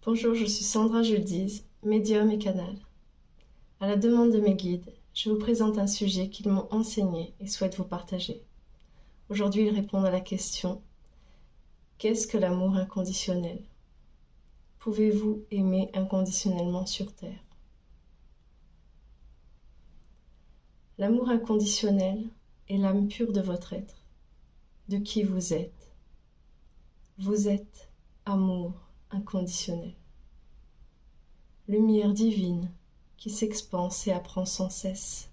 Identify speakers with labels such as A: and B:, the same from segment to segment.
A: Bonjour, je suis Sandra Juldiz, médium et canal. À la demande de mes guides, je vous présente un sujet qu'ils m'ont enseigné et souhaite vous partager. Aujourd'hui, ils répondent à la question « Qu'est-ce que l'amour inconditionnel ? Pouvez-vous aimer inconditionnellement sur Terre ?» L'amour inconditionnel est l'âme pure de votre être, de qui vous êtes. Vous êtes amour inconditionnel. Lumière divine qui s'expanse et apprend sans cesse.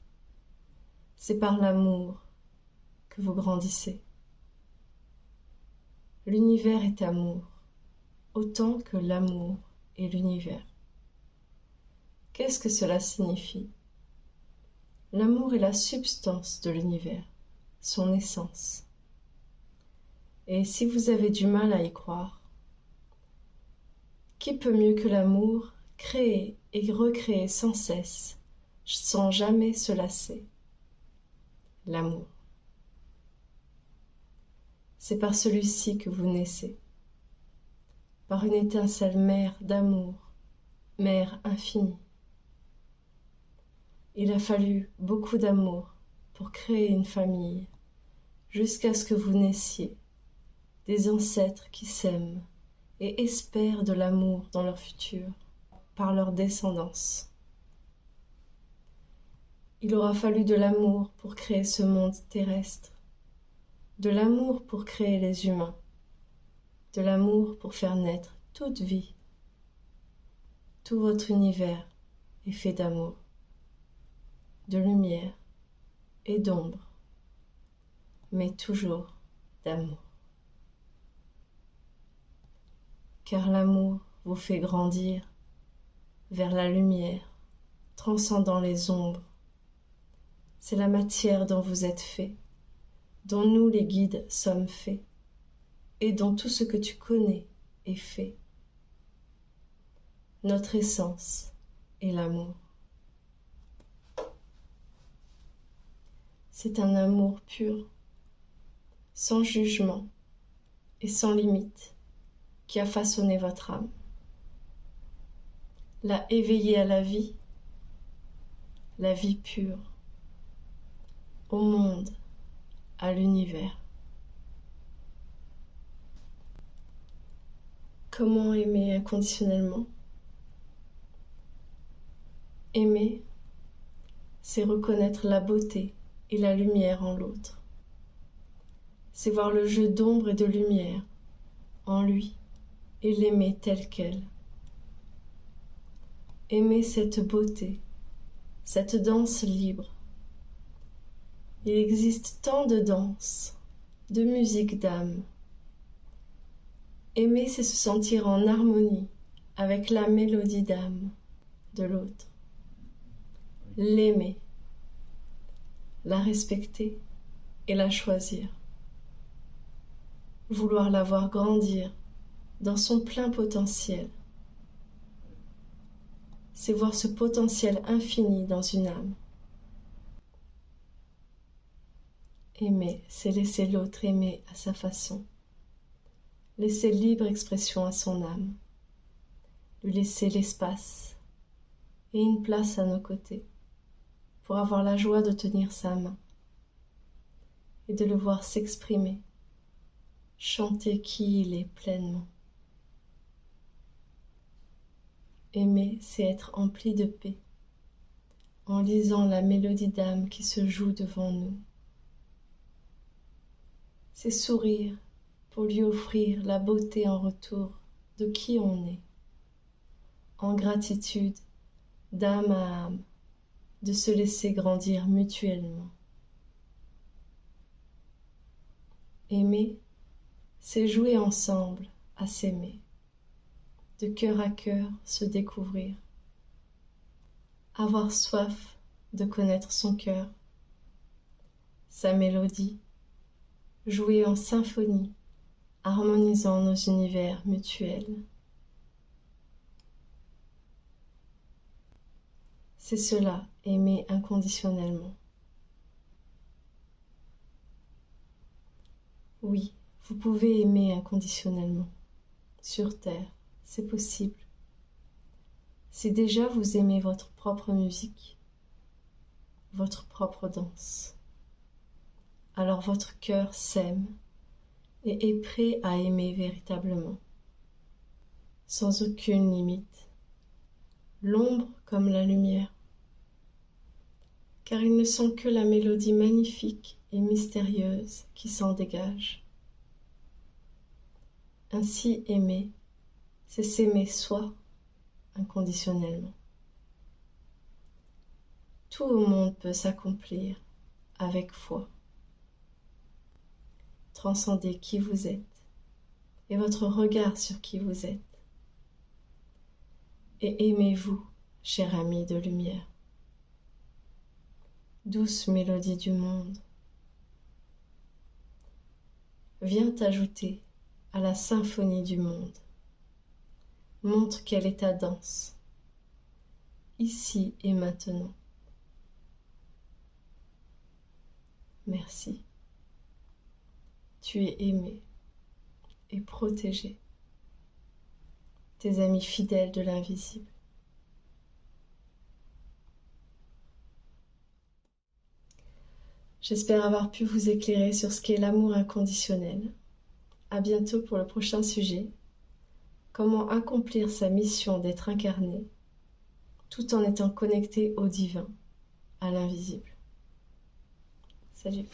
A: C'est par l'amour que vous grandissez. L'univers est amour, autant que l'amour est l'univers. Qu'est-ce que cela signifie ? L'amour est la substance de l'univers, son essence. Et si vous avez du mal à y croire, qui peut mieux que l'amour créer et recréer sans cesse, sans jamais se lasser? L'amour. C'est par celui-ci que vous naissez, par une étincelle mère d'amour, mère infinie. Il a fallu beaucoup d'amour pour créer une famille, jusqu'à ce que vous naissiez, des ancêtres qui s'aiment et espèrent de l'amour dans leur futur, par leur descendance. Il aura fallu de l'amour pour créer ce monde terrestre, de l'amour pour créer les humains, de l'amour pour faire naître toute vie. Tout votre univers est fait d'amour, de lumière et d'ombre, mais toujours d'amour. Car l'amour vous fait grandir vers la lumière, transcendant les ombres. C'est la matière dont vous êtes fait, dont nous les guides sommes faits, et dont tout ce que tu connais est fait. Notre essence est l'amour. C'est un amour pur, sans jugement et sans limite, qui a façonné votre âme, l'a éveillée à la vie pure, au monde, à l'univers. Comment aimer inconditionnellement ? Aimer, c'est reconnaître la beauté et la lumière en l'autre. C'est voir le jeu d'ombre et de lumière en lui et l'aimer tel quel. Aimer cette beauté, cette danse libre. Il existe tant de danses, de musique d'âme. Aimer, c'est se sentir en harmonie avec la mélodie d'âme de l'autre. L'aimer, la respecter et la choisir. Vouloir la voir grandir dans son plein potentiel. C'est voir ce potentiel infini dans une âme. Aimer, c'est laisser l'autre aimer à sa façon. Laisser libre expression à son âme. Lui laisser l'espace et une place à nos côtés pour avoir la joie de tenir sa main et de le voir s'exprimer, chanter qui il est pleinement. Aimer, c'est être empli de paix, en lisant la mélodie d'âme qui se joue devant nous. C'est sourire pour lui offrir la beauté en retour de qui on est, en gratitude, d'âme à âme, de se laisser grandir mutuellement. Aimer, c'est jouer ensemble à s'aimer, de cœur à cœur se découvrir, avoir soif de connaître son cœur, sa mélodie, jouer en symphonie, harmonisant nos univers mutuels. C'est cela, aimer inconditionnellement. Oui, vous pouvez aimer inconditionnellement. Sur Terre, c'est possible. Si déjà vous aimez votre propre musique, votre propre danse, alors votre cœur s'aime et est prêt à aimer véritablement, sans aucune limite, l'ombre comme la lumière, car ils ne sont que la mélodie magnifique et mystérieuse qui s'en dégage. Ainsi aimer, c'est s'aimer soi inconditionnellement. Tout au monde peut s'accomplir avec foi. Transcendez qui vous êtes et votre regard sur qui vous êtes. Et aimez-vous, cher ami de lumière. Douce mélodie du monde, viens t'ajouter à la symphonie du monde. Montre quelle est ta danse, ici et maintenant. Merci. Tu es aimé et protégé. Tes amis fidèles de l'invisible. J'espère avoir pu vous éclairer sur ce qu'est l'amour inconditionnel. À bientôt pour le prochain sujet. Comment accomplir sa mission d'être incarné tout en étant connecté au divin, à l'invisible. Salut.